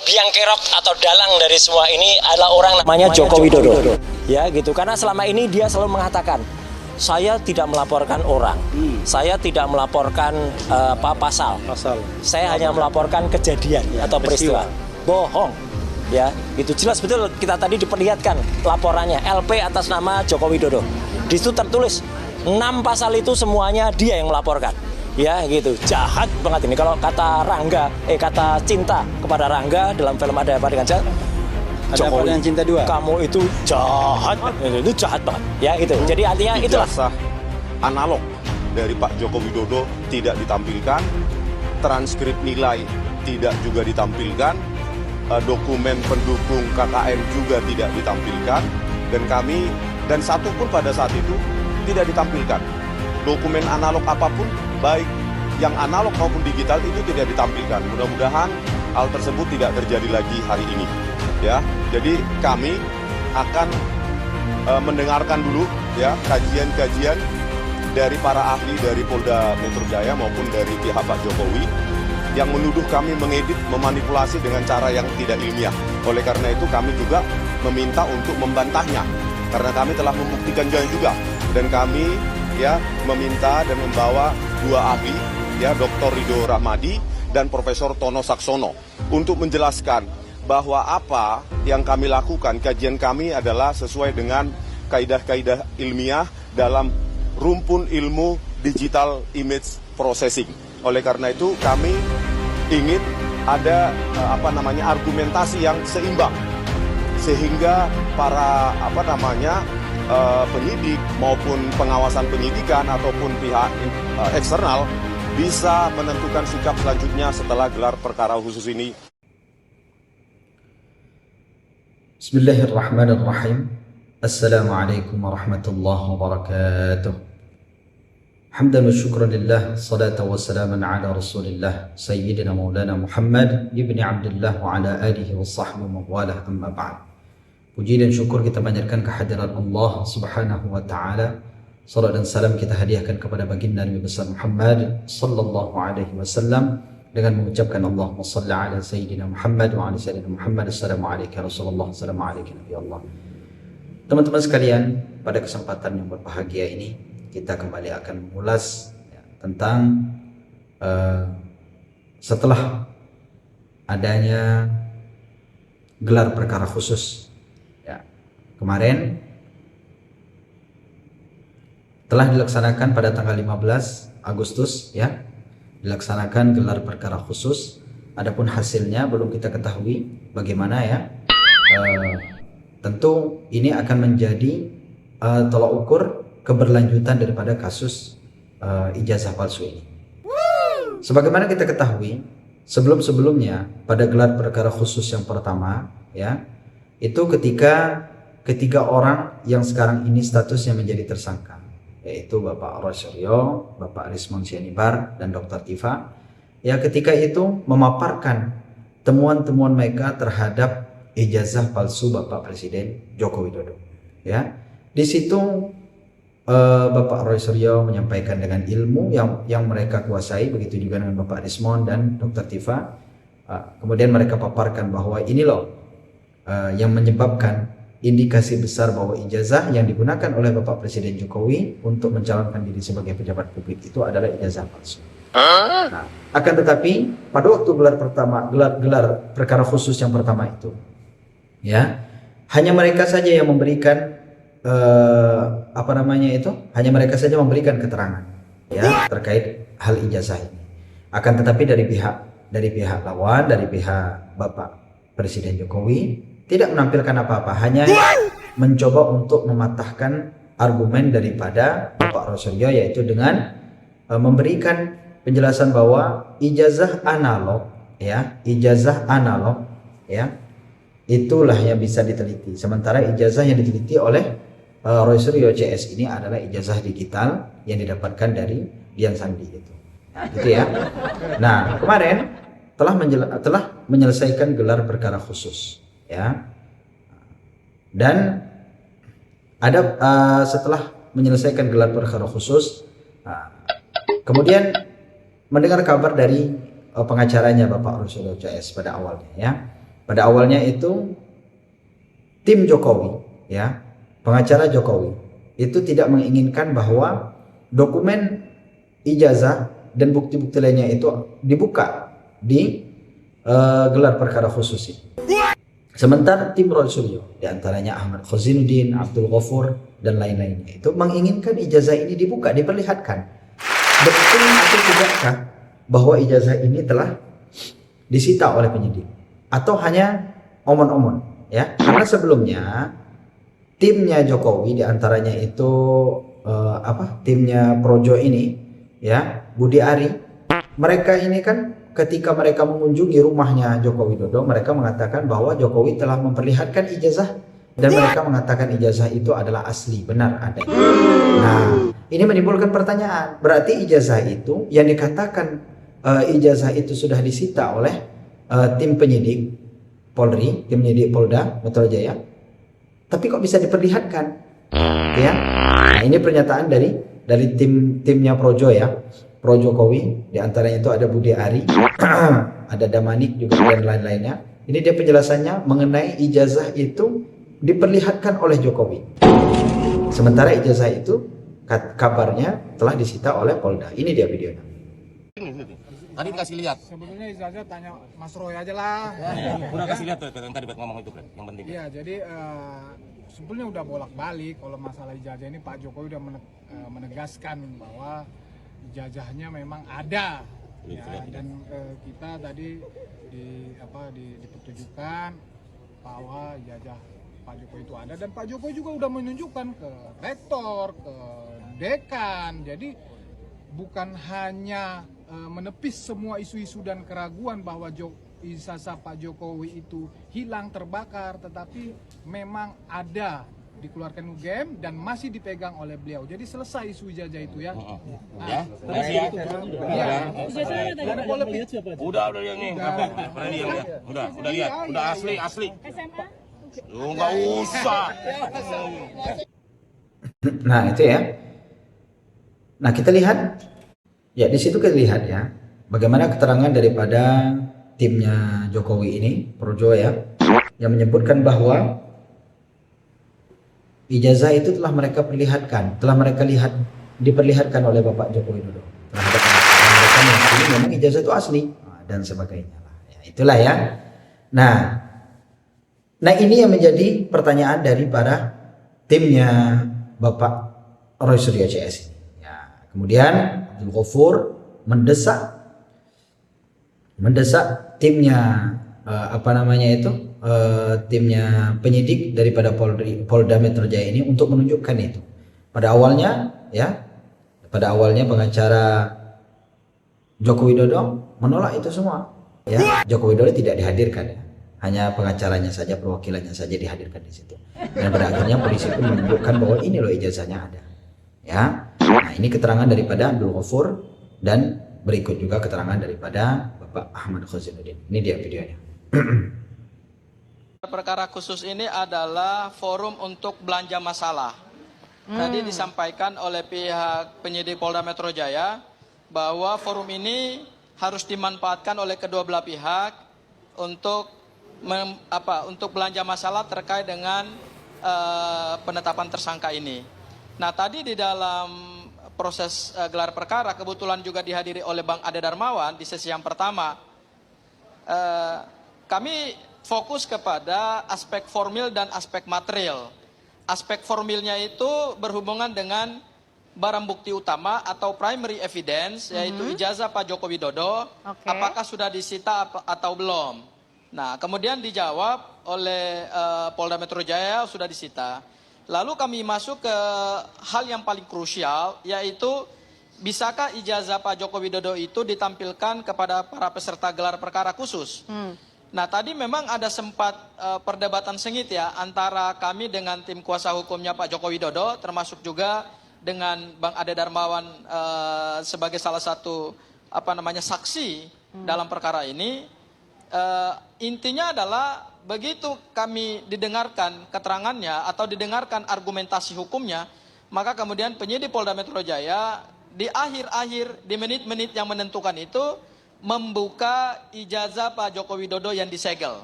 biang kerok atau dalang dari semua ini adalah orang namanya Joko Widodo. Ya gitu, karena selama ini dia selalu mengatakan, saya tidak melaporkan orang, saya tidak melaporkan pasal, saya hanya melaporkan kejadian atau peristiwa. Bohong, ya itu jelas betul, kita tadi diperlihatkan laporannya LP atas nama Joko Widodo. Di situ tertulis 6 pasal itu semuanya dia yang melaporkan. Ya gitu, jahat banget ini. Kalau kata Rangga, kata Cinta kepada Rangga dalam film Ada Apa Dengan Cinta, Ada Apa Dengan Cinta 2, kamu itu jahat, itu jahat banget. Ya itu, jadi artinya itulah. Ijazah analog dari Pak Joko Widodo tidak ditampilkan, transkrip nilai tidak juga ditampilkan, dokumen pendukung KKN juga tidak ditampilkan, dan satu pun pada saat itu tidak ditampilkan. Dokumen analog apapun, baik yang analog maupun digital, itu tidak ditampilkan. Mudah-mudahan hal tersebut tidak terjadi lagi hari ini. Ya, jadi kami akan mendengarkan dulu ya kajian-kajian dari para ahli dari Polda Metro Jaya maupun dari pihak Pak Jokowi yang menuduh kami mengedit, memanipulasi dengan cara yang tidak ilmiah. Oleh karena itu kami juga meminta untuk membantahnya, karena kami telah membuktikannya juga, dan kami ya meminta dan membawa 2 ahli ya, Dr. Ridho Rahmadi dan Profesor Tono Saksono, untuk menjelaskan bahwa apa yang kami lakukan, kajian kami adalah sesuai dengan kaidah-kaidah ilmiah dalam rumpun ilmu digital image processing. Oleh karena itu kami ingin ada argumentasi yang seimbang, sehingga para penyidik maupun pengawasan penyidikan ataupun pihak eksternal bisa menentukan sikap selanjutnya setelah gelar perkara khusus ini. Bismillahirrahmanirrahim. Assalamualaikum warahmatullahi wabarakatuh. Hamdan wa syukran lillah, salatan wa salaman ala rasulillah, sayyidina maulana Muhammad ibni Abdullah wa ala alihi wa sahbihi wa mawalah, amma ba'd. Puji dan syukur kita panjatkan kehadirat Allah Subhanahu wa taala. Salat dan salam kita hadiahkan kepada baginda Nabi besar Muhammad sallallahu alaihi wasallam dengan mengucapkan Allahumma shalli ala sayyidina Muhammad wa ala sayyidina Muhammad. Assalamualaikum Rasulullah, assalamualaikum Nabi Allah. Teman-teman sekalian, pada kesempatan yang berbahagia ini kita kembali akan mengulas tentang setelah adanya gelar perkara khusus. Kemarin telah dilaksanakan pada tanggal 15 Agustus ya, dilaksanakan gelar perkara khusus. Adapun hasilnya belum kita ketahui bagaimana ya. Tentu ini akan menjadi tolak ukur keberlanjutan daripada kasus ijazah palsu ini. Sebagaimana kita ketahui, sebelum-sebelumnya pada gelar perkara khusus yang pertama ya, itu ketika ketiga orang yang sekarang ini statusnya menjadi tersangka, yaitu Bapak Roy Suryo, Bapak Rismon Sianibar, dan Dr. Tifa, ya ketika itu memaparkan temuan-temuan mereka terhadap ijazah palsu Bapak Presiden Joko Widodo. Ya, di situ Bapak Roy Suryo menyampaikan dengan ilmu yang mereka kuasai, begitu juga dengan Bapak Rismon dan Dr. Tifa. Kemudian mereka paparkan bahwa ini loh yang menyebabkan indikasi besar bahwa ijazah yang digunakan oleh Bapak Presiden Jokowi untuk mencalonkan diri sebagai pejabat publik itu adalah ijazah palsu. Nah, akan tetapi pada waktu gelar perkara khusus yang pertama itu, ya hanya mereka saja yang memberikan hanya mereka saja memberikan keterangan ya terkait hal ijazah ini. Akan tetapi dari pihak lawan, dari pihak Bapak Presiden Jokowi tidak menampilkan apa-apa, hanya mencoba untuk mematahkan argumen daripada Bapak Rosuryo, yaitu dengan memberikan penjelasan bahwa ijazah analog ya, itulah yang bisa diteliti. Sementara ijazah yang diteliti oleh Roy Suryo CS ini adalah ijazah digital yang didapatkan dari Dian Sandi itu. Nah, gitu ya. Nah, kemarin telah menyelesaikan gelar perkara khusus ya. Dan ada setelah menyelesaikan gelar perkara khusus, kemudian mendengar kabar dari pengacaranya Bapak Roy Suryo CS pada awalnya ya. pada awalnya itu tim Jokowi, ya, pengacara Jokowi itu tidak menginginkan bahwa dokumen ijazah dan bukti-bukti lainnya itu dibuka di gelar perkara khusus ini. Sementara tim Roy Suryo, diantaranya Ahmad Khozinuddin, Abdul Ghafur, dan lain-lainnya itu menginginkan ijazah ini dibuka, diperlihatkan. Betul atau tidakkah bahwa ijazah ini telah disita oleh penyidik? Atau hanya omon-omon? Ya, karena sebelumnya timnya Jokowi, diantaranya itu timnya Projo ini, ya, Budi Ari, mereka ini kan ketika mereka mengunjungi rumahnya Joko Widodo, mereka mengatakan bahwa Jokowi telah memperlihatkan ijazah dan mereka mengatakan ijazah itu adalah asli, benar ada. Nah, ini menimbulkan pertanyaan. Berarti ijazah itu yang dikatakan ijazah itu sudah disita oleh tim penyidik Polri, tim penyidik Polda Metro Jaya. Tapi kok bisa diperlihatkan? Ya. Nah, ini pernyataan dari timnya Projo, ya. Pro Jokowi, diantaranya itu ada Budi Ari, ada Damanik juga dan lain-lainnya. Ini dia penjelasannya mengenai ijazah itu diperlihatkan oleh Jokowi. Sementara ijazah itu kabarnya telah disita oleh Polda. Ini dia videonya. Tadi dikasih lihat. Sebetulnya ijazah tanya Mas Roy aja lah. Udah kasih lihat tuh yang tadi ngomong itu, yang penting. Iya, jadi sebetulnya udah bolak-balik kalau masalah ijazah ini Pak Jokowi udah menegaskan bahwa ijazahnya memang ada, ya, dan kita tadi dipertunjukkan bahwa ijazah Pak Jokowi itu ada dan Pak Jokowi juga udah menunjukkan ke rektor, ke dekan. Jadi bukan hanya menepis semua isu-isu dan keraguan bahwa ijazah Pak Jokowi itu hilang, terbakar, tetapi memang ada, dikeluarkan UGM dan masih dipegang oleh beliau. Jadi selesai isu ijazah itu, ya. Ya, udah yang nih. Udah lihat, udah asli. Lu nggak usah. Nah, itu ya. Nah, kita lihat, ya, di situ kita lihat, ya, bagaimana keterangan daripada timnya Jokowi ini, Projo, ya, yang menyebutkan bahwa ijazah itu telah mereka diperlihatkan oleh Bapak Joko Widodo terhadap mereka meyakini memang ijazah itu asli, dan sebagainya. Ya, itulah, ya. Nah, ini yang menjadi pertanyaan dari para timnya Bapak Roy Suryo CS ini. Ya, kemudian Abdul Ghafur mendesak timnya timnya penyidik daripada Polda Metro Jaya ini untuk menunjukkan itu. Pada awalnya pengacara Joko Widodo menolak itu semua, ya. Joko Widodo tidak dihadirkan, ya. Hanya pengacaranya saja, perwakilannya saja dihadirkan di situ. Dan pada akhirnya polisi pun menunjukkan bahwa ini loh ijazahnya ada, ya. Nah, ini keterangan daripada Abdul Ghafur dan berikut juga keterangan daripada Bapak Ahmad Khozinuddin. Ini dia videonya. Perkara khusus ini adalah forum untuk belanja masalah. Tadi disampaikan oleh pihak penyidik Polda Metro Jaya bahwa forum ini harus dimanfaatkan oleh kedua belah pihak untuk belanja masalah terkait dengan penetapan tersangka ini. Nah, tadi di dalam proses gelar perkara kebetulan juga dihadiri oleh Bang Ade Darmawan di sesi yang pertama. Kami fokus kepada aspek formil dan aspek material. Aspek formilnya itu berhubungan dengan barang bukti utama atau primary evidence, yaitu ijazah Pak Joko Widodo, apakah sudah disita atau belum. Nah, kemudian dijawab oleh Polda Metro Jaya sudah disita. Lalu kami masuk ke hal yang paling krusial, yaitu bisakah ijazah Pak Joko Widodo itu ditampilkan kepada para peserta gelar perkara khusus. Nah, tadi memang ada sempat perdebatan sengit, ya, antara kami dengan tim kuasa hukumnya Pak Joko Widodo, termasuk juga dengan Bang Ade Darmawan sebagai salah satu saksi dalam perkara ini. Intinya adalah begitu kami didengarkan keterangannya atau didengarkan argumentasi hukumnya, maka kemudian penyidik Polda Metro Jaya di akhir-akhir, di menit-menit yang menentukan itu, membuka ijazah Pak Joko Widodo yang disegel.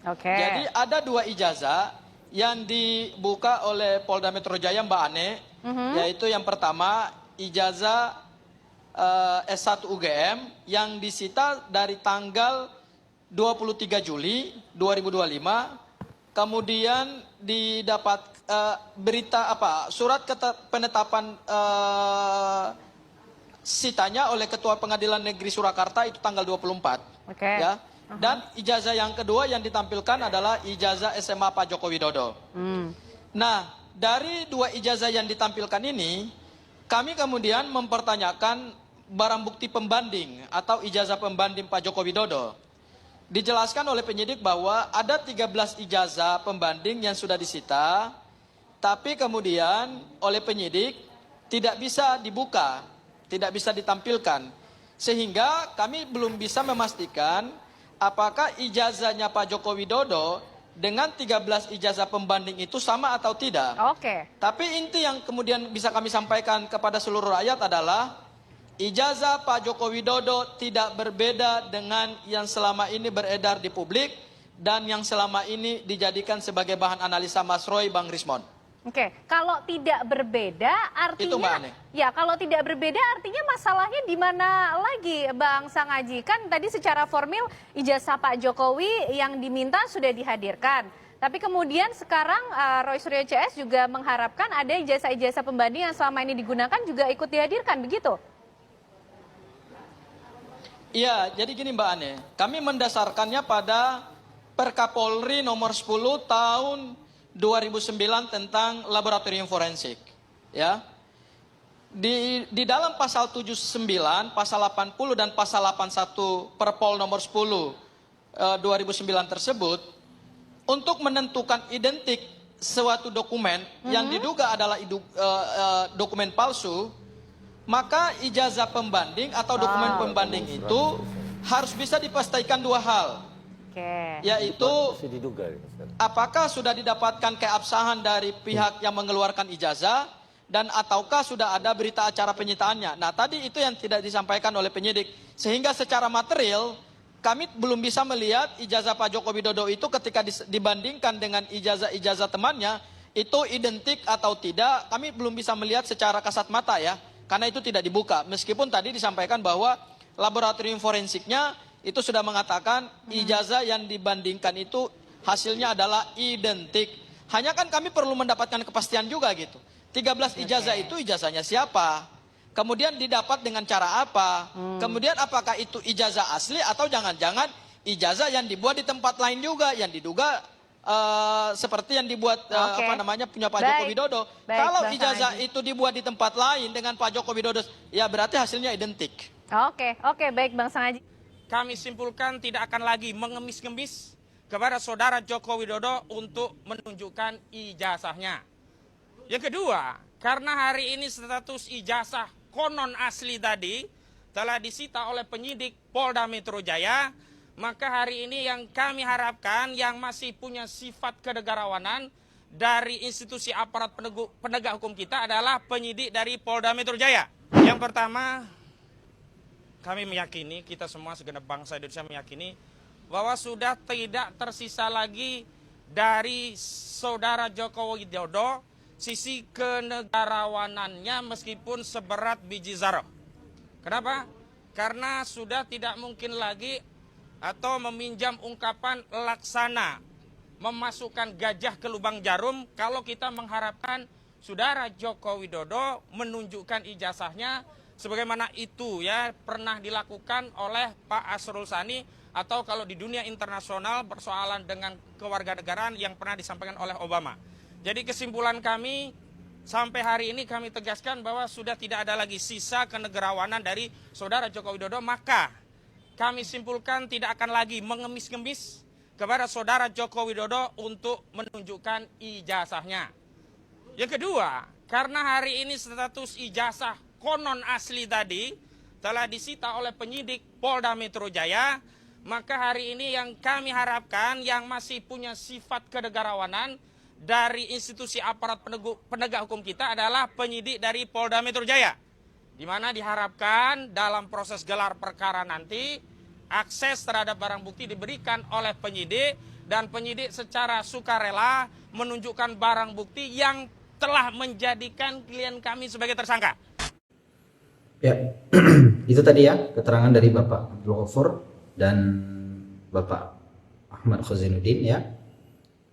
Oke. Jadi ada 2 ijazah yang dibuka oleh Polda Metro Jaya, Mbak Ane, yaitu yang pertama ijazah S1 UGM yang disita dari tanggal 23 Juli 2025, kemudian didapat berita surat penetapan sitanya oleh Ketua Pengadilan Negeri Surakarta itu tanggal 24. Oke. Ya. Dan ijazah yang kedua yang ditampilkan adalah ijazah SMA Pak Joko Widodo. Nah, dari 2 ijazah yang ditampilkan ini, kami kemudian mempertanyakan barang bukti pembanding atau ijazah pembanding Pak Joko Widodo. Dijelaskan oleh penyidik bahwa ada 13 ijazah pembanding yang sudah disita, tapi kemudian oleh penyidik tidak bisa dibuka, tidak bisa ditampilkan. Sehingga kami belum bisa memastikan apakah ijazahnya Pak Joko Widodo dengan 13 ijazah pembanding itu sama atau tidak. Oke. Tapi inti yang kemudian bisa kami sampaikan kepada seluruh rakyat adalah ijazah Pak Joko Widodo tidak berbeda dengan yang selama ini beredar di publik dan yang selama ini dijadikan sebagai bahan analisa Mas Roy, Bang Rismon. Oke, kalau tidak berbeda Itu, Mbak artinya Ane. ya kalau tidak berbeda artinya masalahnya di mana lagi Bang Sangaji? Kan tadi secara formil ijazah Pak Jokowi yang diminta sudah dihadirkan. Tapi kemudian sekarang Roy Suryo CS juga mengharapkan ada ijazah-ijazah pembanding yang selama ini digunakan juga ikut dihadirkan, begitu? Iya, jadi gini Mbak Ane, kami mendasarkannya pada Perkapolri nomor 10 tahun 2009 tentang laboratorium forensik. Ya. Di dalam pasal 79, pasal 80 dan pasal 81 Perpol nomor 10 2009 tersebut, untuk menentukan identik suatu dokumen yang diduga adalah dokumen palsu, maka ijazah pembanding atau dokumen pembanding itu harus bisa dipastikan 2 hal. Oke. Yaitu apakah sudah didapatkan keabsahan dari pihak yang mengeluarkan ijazah dan ataukah sudah ada berita acara penyitaannya. Nah, tadi itu yang tidak disampaikan oleh penyidik. Sehingga secara material kami belum bisa melihat ijazah Pak Joko Widodo itu ketika dibandingkan dengan ijazah-ijazah temannya itu identik atau tidak. Kami belum bisa melihat secara kasat mata ya. Karena itu tidak dibuka. Meskipun tadi disampaikan bahwa laboratorium forensiknya itu sudah mengatakan ijazah yang dibandingkan itu hasilnya adalah identik. Hanya kan kami perlu mendapatkan kepastian juga gitu. 13 ijazah itu ijazahnya siapa? Kemudian didapat dengan cara apa? Kemudian apakah itu ijazah asli atau jangan-jangan ijazah yang dibuat di tempat lain juga yang diduga seperti yang dibuat punya Pak Joko Widodo. Kalau Bang ijazah Sangaji itu dibuat di tempat lain dengan Pak Joko Widodo, ya berarti hasilnya identik. Oke, baik Bang Sangaji. Kami simpulkan tidak akan lagi mengemis-ngemis kepada saudara Joko Widodo untuk menunjukkan ijazahnya. Yang kedua, karena hari ini status ijazah konon asli tadi telah disita oleh penyidik Polda Metro Jaya, maka hari ini yang kami harapkan yang masih punya sifat kenegarawanan dari institusi aparat penegak hukum kita adalah penyidik dari Polda Metro Jaya. Yang pertama, kami meyakini, kita semua segenap bangsa Indonesia meyakini bahwa sudah tidak tersisa lagi dari saudara Joko Widodo sisi kenegarawanannya meskipun seberat biji zarah. Kenapa? Karena sudah tidak mungkin lagi atau meminjam ungkapan laksana memasukkan gajah ke lubang jarum kalau kita mengharapkan saudara Joko Widodo menunjukkan ijazahnya sebagaimana itu ya pernah dilakukan oleh Pak Asrul Sani atau kalau di dunia internasional persoalan dengan kewarganegaraan yang pernah disampaikan oleh Obama. Jadi kesimpulan kami sampai hari ini kami tegaskan bahwa sudah tidak ada lagi sisa kenegarawanan dari saudara Joko Widodo, maka kami simpulkan tidak akan lagi mengemis-ngemis kepada saudara Joko Widodo untuk menunjukkan ijazahnya. Yang kedua, karena hari ini status ijazah konon asli tadi telah disita oleh penyidik Polda Metro Jaya, maka hari ini yang kami harapkan yang masih punya sifat kenegarawanan dari institusi aparat penegak hukum kita adalah penyidik dari Polda Metro Jaya, di mana diharapkan dalam proses gelar perkara nanti akses terhadap barang bukti diberikan oleh penyidik dan penyidik secara sukarela menunjukkan barang bukti yang telah menjadikan klien kami sebagai tersangka. Ya, itu tadi ya keterangan dari Bapak Abdul Ghafur dan Bapak Ahmad Khazainuddin ya.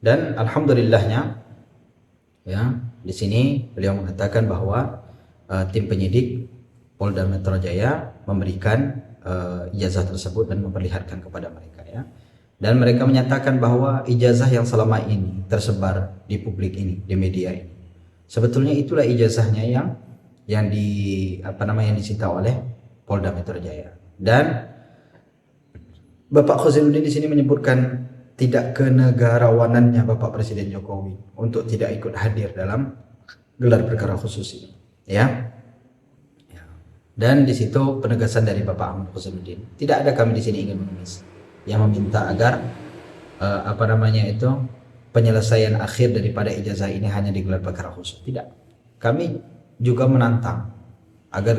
Dan alhamdulillahnya ya, di sini beliau mengatakan bahwa tim penyidik Polda Metro Jaya memberikan ijazah tersebut dan memperlihatkan kepada mereka ya. Dan mereka menyatakan bahwa ijazah yang selama ini tersebar di publik ini, di media ini, sebetulnya itulah ijazahnya yang disita oleh Polda Metro Jaya. Dan Bapak Khazainuddin di sini menyebutkan tidak kenegarawanannya Bapak Presiden Jokowi untuk tidak ikut hadir dalam gelar perkara khusus ini, ya. Dan di situ penegasan dari Bapak Ahmad Khazainuddin, tidak ada kami di sini ingin mengemis yang meminta agar penyelesaian akhir daripada ijazah ini hanya digelar perkara khusus. Tidak. Kami juga menantang agar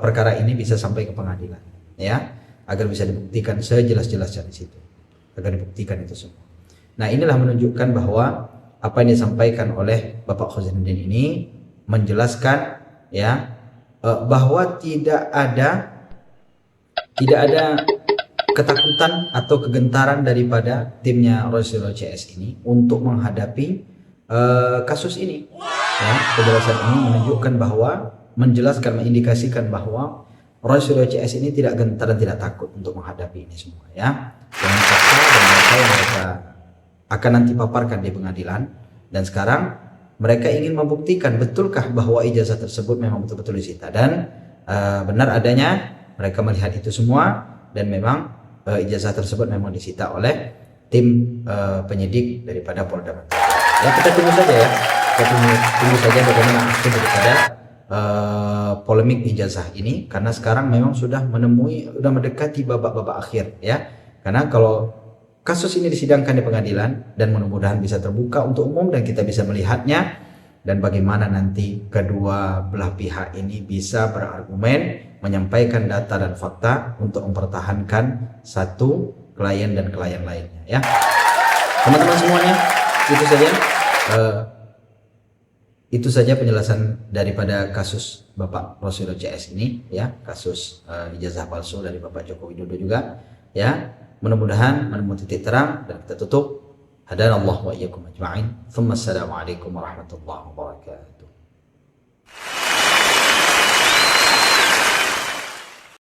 perkara ini bisa sampai ke pengadilan, ya, agar bisa dibuktikan sejelas-jelasnya di situ, agar dibuktikan itu semua. Nah, inilah menunjukkan bahwa apa yang disampaikan oleh Bapak Khazainuddin ini menjelaskan ya bahwa tidak ada ketakutan atau kegentaran daripada timnya Rosyuro CS ini untuk menghadapi kasus ini. Ya, penjelasan ini menunjukkan bahwa mengindikasikan bahwa Rosyuro CS ini tidak gentar dan tidak takut untuk menghadapi ini semua ya. Dengan fakta dan data yang mereka akan nanti paparkan di pengadilan, dan sekarang mereka ingin membuktikan betulkah bahwa ijazah tersebut memang betul-betul disita, dan benar adanya mereka melihat itu semua, dan memang ijazah tersebut memang disita oleh tim penyidik daripada Polda Metro. Ya, kita tunggu saja ya, tunggu saja bagaimana akhir daripada polemik ijazah ini, karena sekarang memang sudah mendekati babak-babak akhir ya. Karena kalau kasus ini disidangkan di pengadilan dan mudah-mudahan bisa terbuka untuk umum dan kita bisa melihatnya, dan bagaimana nanti kedua belah pihak ini bisa berargumen, menyampaikan data dan fakta untuk mempertahankan satu klien dan klien lainnya ya. Teman-teman semuanya, itu saja penjelasan daripada kasus Bapak Rosyuro CS ini ya, kasus ijazah palsu dari Bapak Joko Widodo juga ya. Mudah-mudahan menemukan titik terang, dan kita tutup. Hadanallahu wa iyyakum ajma'in. Assalamualaikum warahmatullahi wabarakatuh.